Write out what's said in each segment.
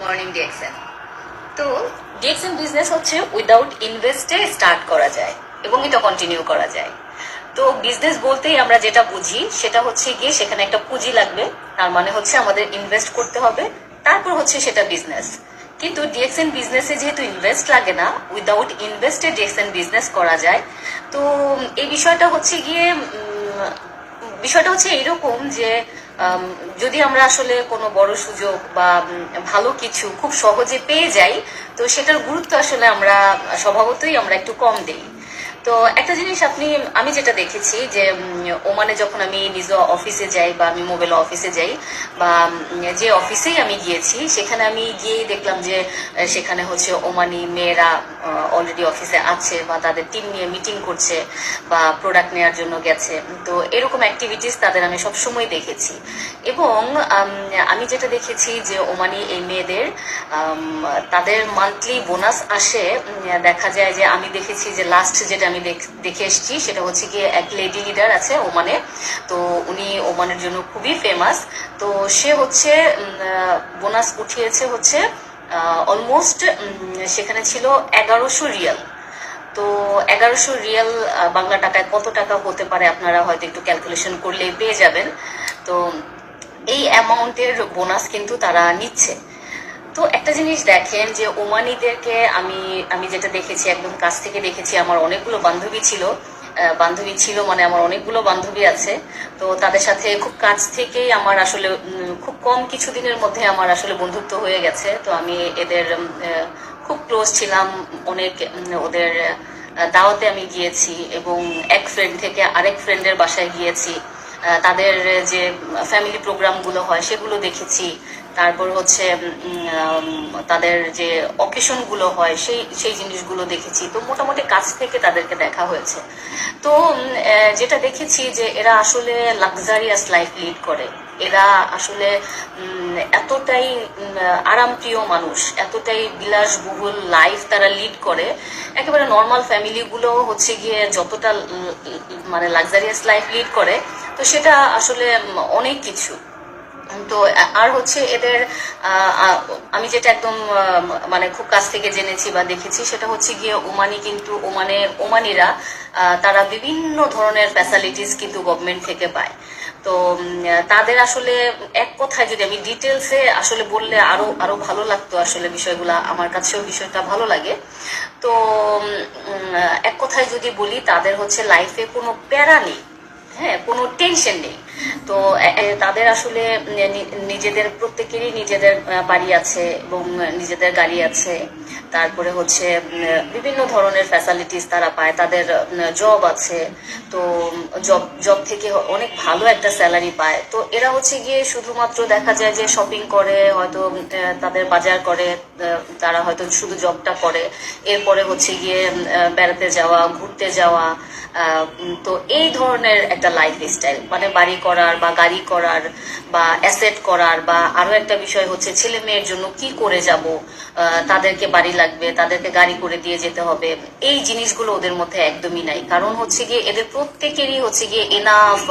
Morning DXN. তো DXN business হচ্ছে without ইনভেস্টে start করা যায় এবং এটা কন্টিনিউ করা যায়। তো বিজনেস বলতেই আমরা যেটা বুঝি সেটা হচ্ছে গিয়ে সেখানে একটা পুঁজি লাগবে, তার মানে হচ্ছে আমাদের ইনভেস্ট করতে হবে, তারপর হচ্ছে সেটা বিজনেস। কিন্তু ডিএক্সএন বিজনেসে যেহেতু ইনভেস্ট লাগে না, উইদাউট ইনভেস্টে ডিএক্সএন বিজনেস করা যায়। তো এই বিষয়টা হচ্ছে এইরকম যে যদি আমরা আসলে কোনো বড় সুযোগ বা ভালো কিছু খুব সহজে পেয়ে যাই, তো সেটার গুরুত্ব আসলে আমরা স্বভাবতই আমরা একটু কম দেই। তো একটা জিনিস আমি যেটা দেখেছি যে ওমানে যখন আমি নিজ অফিসে যাই বা আমি মোবাইল অফিসে যাই বা যে অফিসেই আমি গিয়েছি, সেখানে আমি গিয়েই দেখলাম যে সেখানে হচ্ছে ওমানি মেয়েরা অলরেডি অফিসে আছে বা তাদের টিম নিয়ে মিটিং করছে বা প্রোডাক্ট নেওয়ার জন্য গেছে। তো এরকম অ্যাক্টিভিটিস তাদের আমি সবসময় দেখেছি। এবং আমি যেটা দেখেছি যে ওমানি এই মেয়েদের তাদের মান্থলি বোনাস আসে। দেখা যায় যে আমি দেখেছি যে লাস্ট যেটা আমি দেখে এসেছি সেটা হচ্ছে কি এক লেডি লিডার আছে ওমানে। তো উনি ওমানের জন্য খুবই ফেমাস। তো সে হচ্ছে বোনাস উঠিয়েছে হচ্ছে অলমোস্ট সেখানে ছিল 1100 রিয়াল। তো 1100 রিয়াল বাংলা টাকায় কত টাকা হতে পারে আপনারা হয়তো একটু ক্যালকুলেশন করলেই পেয়ে যাবেন। তো এই অ্যামাউন্টের বোনাস কিন্তু তারা নিচ্ছে। তো একটা জিনিস দেখেন যে ওমানিদেরকে আমি আমি যেটা দেখেছি, একদম কাছ থেকে দেখেছি। আমার অনেকগুলো বান্ধবী ছিল মানে আমার অনেকগুলো বান্ধবী আছে। তো তাদের সাথে খুব কাছ থেকেই আমার আসলে খুব কম কিছুদিনের মধ্যে আমার আসলে বন্ধুত্ব হয়ে গেছে। তো আমি এদের খুব ক্লোজ ছিলাম। অনেক ওদের দাওয়াতে আমি গিয়েছি এবং এক ফ্রেন্ড থেকে আরেক ফ্রেন্ডের বাসায় গিয়েছি। তাদের যে ফ্যামিলি প্রোগ্রামগুলো হয় সেগুলো দেখেছি। তারপর হচ্ছে তাদের যে অকেশনগুলো হয় সেই সেই জিনিসগুলো দেখেছি। তো মোটামুটি কাছ থেকে তাদেরকে দেখা হয়েছে। তো যেটা দেখেছি যে এরা আসলে লাক্সারিয়াস লাইফ লিড করে। এরা আসলে এতটাই আরামপ্রিয় মানুষ, এতটাই বিলাসবহুল লাইফ তারা লিড করে। একেবারে নর্মাল ফ্যামিলিগুলো হচ্ছে গিয়ে যতটা মানে লাক্সারিয়াস লাইফ লিড করে, তো সেটা আসলে অনেক কিছু। তো আর হচ্ছে এদের আমি যেটা একদম মানে খুব কাছ থেকে জেনেছি বা দেখেছি সেটা হচ্ছে গিয়ে ওমানিরা তারা বিভিন্ন ধরনের ফ্যাসিলিটিস কিন্তু গভর্নমেন্ট থেকে পায়। তো তাদের আসলে এক কথায় যদি আমি ডিটেলসে আসলে বললে আরো আরো ভালো লাগতো। আসলে বিষয়গুলা আমার কাছেও বিষয়টা ভালো লাগে। তো এক কথায় যদি বলি, তাদের হচ্ছে লাইফে কোনো প্যারা নেই, হ্যাঁ, কোনো টেনশন নেই। তো তাদের আসলে নিজেদের প্রত্যেকেরই নিজেদের বাড়ি আছে এবং নিজেদের গাড়ি আছে। তারপরে হচ্ছে বিভিন্ন ধরনের ফ্যাসিলিটিস তারা পায়। তাদের জব আছে। তো জব থেকে অনেক ভালো একটা স্যালারি পায়। তো এরা হচ্ছে গিয়ে শুধুমাত্র দেখা যায় যে শপিং করে, হয়তো তাদের বাজার করে, তারা হয়তো শুধু জবটা করে। এরপরে হচ্ছে গিয়ে বেড়াতে যাওয়া, ঘুরতে যাওয়া। তো এই ধরনের একটা লাইফ স্টাইল, মানে বাড়ি করার বা গাড়ি করার বা অ্যাসেট করার, বা আরো একটা বিষয় হচ্ছে ছেলে মেয়ের জন্য কি করে যাব, তাদেরকে বাড়ি লাগবে, তাদেরকে গাড়ি করে দিয়ে যেতে হবে। এই জিনিসগুলো ওদের মধ্যে একদমই নাই। কারণ হচ্ছে গিয়ে এদের প্রত্যেকেরই হচ্ছে গিয়ে এনাফ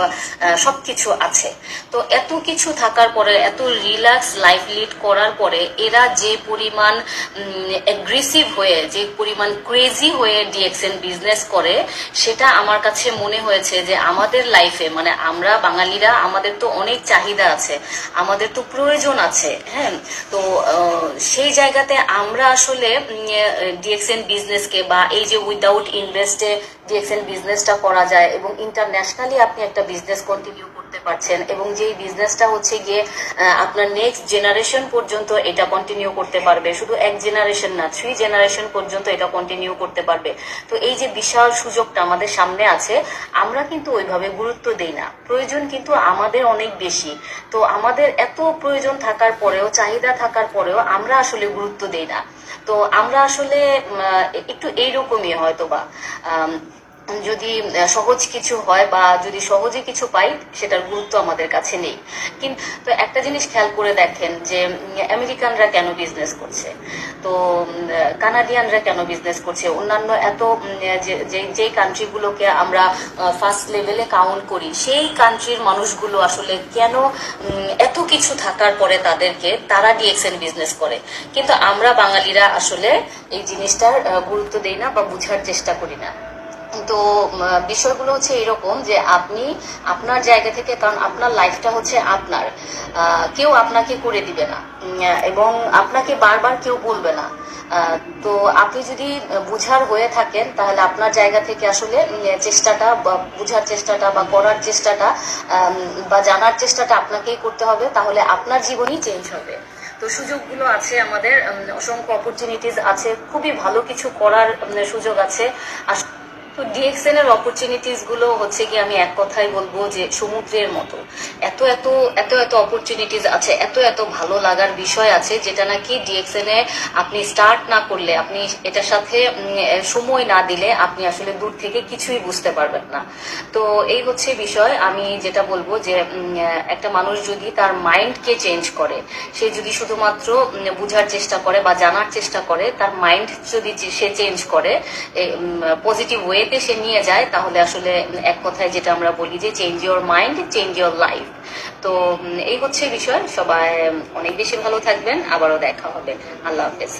সবকিছু আছে। তো এত কিছু থাকার পরে, এত রিল্যাক্স লাইফ লিড করার পরে এরা যে পরিমাণ অ্যাগ্রেসিভ হয়ে, যে পরিমাণ ক্রেজি হয়ে ডিএক্সএন বিজনেস করে, সেটা আমার কাছে মনে হয়েছে যে আমাদের লাইফে, মানে আমরা বাঙালিরা, আমাদের তো অনেক চাহিদা আছে, আমাদের তো প্রয়োজন আছে, হ্যাঁ। তো সেই জায়গাতে আমরা আসলে ডিএক্সএন বিজনেসকে, বা এই যে উইদাউট ইনভেস্টে ডিএক্সএন বিজনেসটা করা যায় এবং ইন্টারন্যাশনালি আপনি একটা বিজনেস কন্টিনিউ করতে পারছেন, এবং যেই বিজনেসটা হচ্ছে গিয়ে আপনার নেক্সট জেনারেশন পর্যন্ত এটা কন্টিনিউ করতে পারবে, শুধু এক জেনারেশন না, 3 জেনারেশন পর্যন্ত এটা কন্টিনিউ করতে পারবে। তো এই যে বিশাল সুযোগটা আমাদের সামনে আছে, আমরা কিন্তু ওইভাবে গুরুত্ব দেই না। প্রয়োজন কিন্তু আমাদের অনেক বেশি। তো আমাদের এত প্রয়োজন থাকার পরেও, চাহিদা থাকার পরেও আমরা আসলে গুরুত্ব দেই না। তো আমরা আসলে একটু এইরকমই হয়তো বা যদি সহজ কিছু হয় বা যদি সহজে কিছু পাই, সেটার গুরুত্ব আমাদের কাছে নেই। কিন্তু একটা জিনিস খেয়াল করে দেখেন যে আমেরিকানরা কেন বিজনেস করছে, তো কানাডিয়ানরা কেন বিজনেস করছে, অন্যান্য এত যে কান্ট্রিগুলোকে আমরা ফার্স্ট লেভেলে কাউন্ট করি, সেই কান্ট্রির মানুষগুলো আসলে কেন এত কিছু থাকার পরে তারা ডিএক্সএন বিজনেস করে। কিন্তু আমরা বাঙালিরা আসলে এই জিনিসটার গুরুত্ব দেই না বা বুঝার চেষ্টা করি না। তো বিষয়গুলো হচ্ছে এরকম যে আপনি আপনার জায়গা থেকে, কারণ আপনার লাইফটা হচ্ছে আপনার, কেউ আপনাকে করে দিবে না, এবং আপনাকে বারবার কেউ বলবে না। তো আপনি যদি বুঝার হয়ে থাকেন, তাহলে আপনার জায়গা থেকে আসলে চেষ্টাটা বা বুঝার চেষ্টাটা বা করার চেষ্টাটা বা জানার চেষ্টাটা আপনাকেই করতে হবে, তাহলে আপনার জীবনই চেঞ্জ হবে। তো সুযোগগুলো আছে আমাদের, অসংখ্য অপরচুনিটিস আছে, খুবই ভালো কিছু করার সুযোগ আছে। তো ডিএক্সএন এর অপরচুনিটিস গুলো হচ্ছে কি, আমি এক কথাই বলবো যে সমুদ্রের মতো, এত এত এত এত অপরচুনিটিস আছে, এত এত ভালো লাগার বিষয় আছে, যেটা নাকি ডিএক্সএন এ আপনি স্টার্ট না করলে, আপনি এটার সাথে সময় না দিলে আপনি আসলে দূর থেকে কিছুই বুঝতে পারবেন না। তো এই হচ্ছে বিষয়। আমি যেটা বলবো যে একটা মানুষ যদি তার মাইন্ডকে চেঞ্জ করে, সে যদি শুধুমাত্র বুঝার চেষ্টা করে বা জানার চেষ্টা করে, তার মাইন্ড যদি সে চেঞ্জ করে, পজিটিভ ওয়েতে সে নিয়ে যায়, তাহলে আসলে এক কথায় যেটা আমরা বলি যে change your mind, change your life. তো এই হচ্ছে বিষয়। সবাই অনেক বেশি ভালো থাকবেন, আবারও দেখা হবে। আল্লাহ হাফেজ।